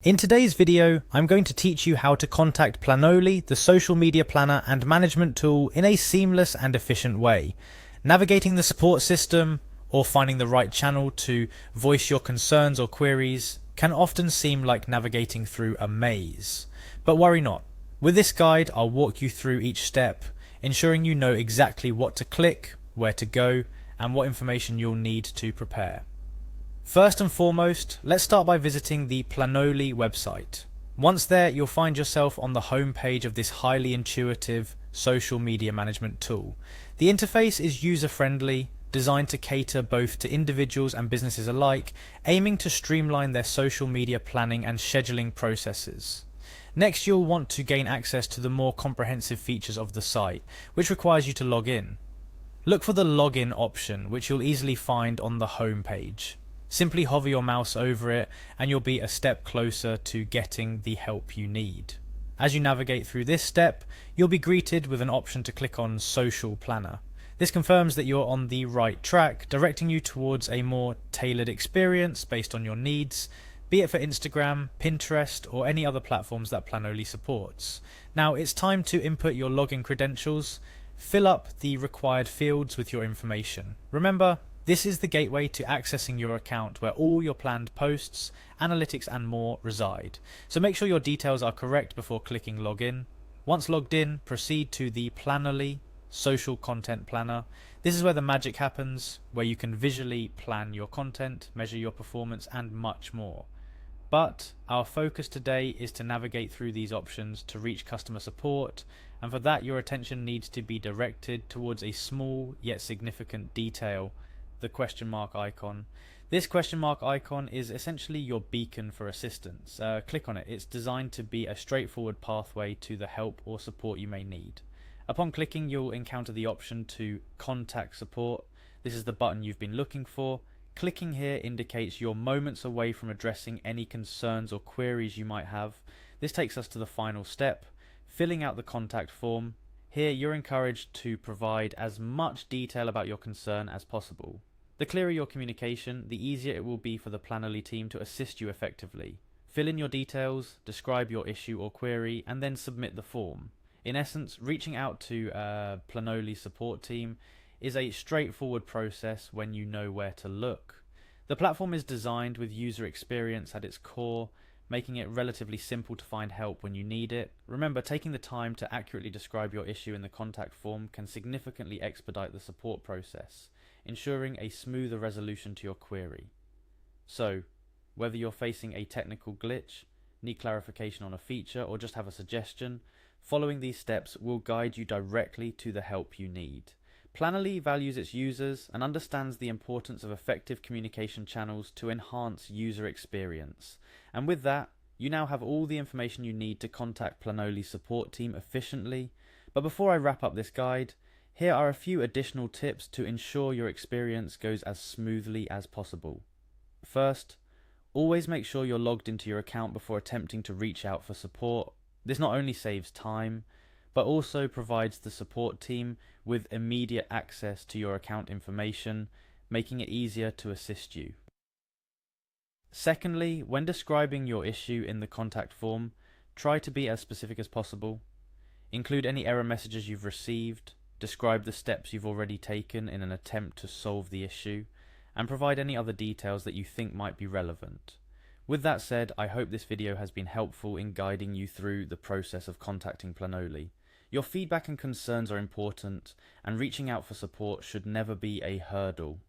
In today's video, I'm going to teach you how to contact Planoly, the social media planner and management tool, in a seamless and efficient way. Navigating the support system or finding the right channel to voice your concerns or queries can often seem like navigating through a maze. But worry not. With this guide, I'll walk you through each step, ensuring you know exactly what to click, where to go, and what information you'll need to prepare. First and foremost, let's start by visiting the Planoly website. Once there, you'll find yourself on the home page of this highly intuitive social media management tool. The interface is user-friendly, designed to cater both to individuals and businesses alike, aiming to streamline their social media planning and scheduling processes. Next, you'll want to gain access to the more comprehensive features of the site, which requires you to log in. Look for the login option, which you'll easily find on the home page. Simply hover your mouse over it and you'll be a step closer to getting the help you need. As you navigate through this step, you'll be greeted with an option to click on Social Planner. This confirms that you're on the right track, directing you towards a more tailored experience based on your needs, be it for Instagram, Pinterest, or any other platforms that Planoly supports. Now it's time to input your login credentials. Fill up the required fields with your information. Remember, this is the gateway to accessing your account where all your planned posts, analytics and more reside. So make sure your details are correct before clicking login. Once logged in, proceed to the Planoly Social Content Planner. This is where the magic happens, where you can visually plan your content, measure your performance and much more. But our focus today is to navigate through these options to reach customer support, and for that your attention needs to be directed towards a small yet significant detail: the question mark icon. This question mark icon is essentially your beacon for assistance. Click on it. It's designed to be a straightforward pathway to the help or support you may need. Upon clicking, you'll encounter the option to contact support. This is the button you've been looking for. Clicking here indicates you're moments away from addressing any concerns or queries you might have. This takes us to the final step, filling out the contact form. Here you're encouraged to provide as much detail about your concern as possible. The clearer your communication, the easier it will be for the Planoly team to assist you effectively. Fill in your details, describe your issue or query, and then submit the form. In essence, reaching out to Planoly support team is a straightforward process when you know where to look. The platform is designed with user experience at its core, making it relatively simple to find help when you need it. Remember, taking the time to accurately describe your issue in the contact form can significantly expedite the support process, ensuring a smoother resolution to your query. So, whether you're facing a technical glitch, need clarification on a feature, or just have a suggestion, following these steps will guide you directly to the help you need. Planoly values its users and understands the importance of effective communication channels to enhance user experience. And with that, you now have all the information you need to contact Planoly's support team efficiently. But before I wrap up this guide, here are a few additional tips to ensure your experience goes as smoothly as possible. First, always make sure you're logged into your account before attempting to reach out for support. This not only saves time, but also provides the support team with immediate access to your account information, making it easier to assist you. Secondly, when describing your issue in the contact form, try to be as specific as possible. Include any error messages you've received, describe the steps you've already taken in an attempt to solve the issue, and provide any other details that you think might be relevant. With that said, I hope this video has been helpful in guiding you through the process of contacting Planoly. Your feedback and concerns are important, and reaching out for support should never be a hurdle.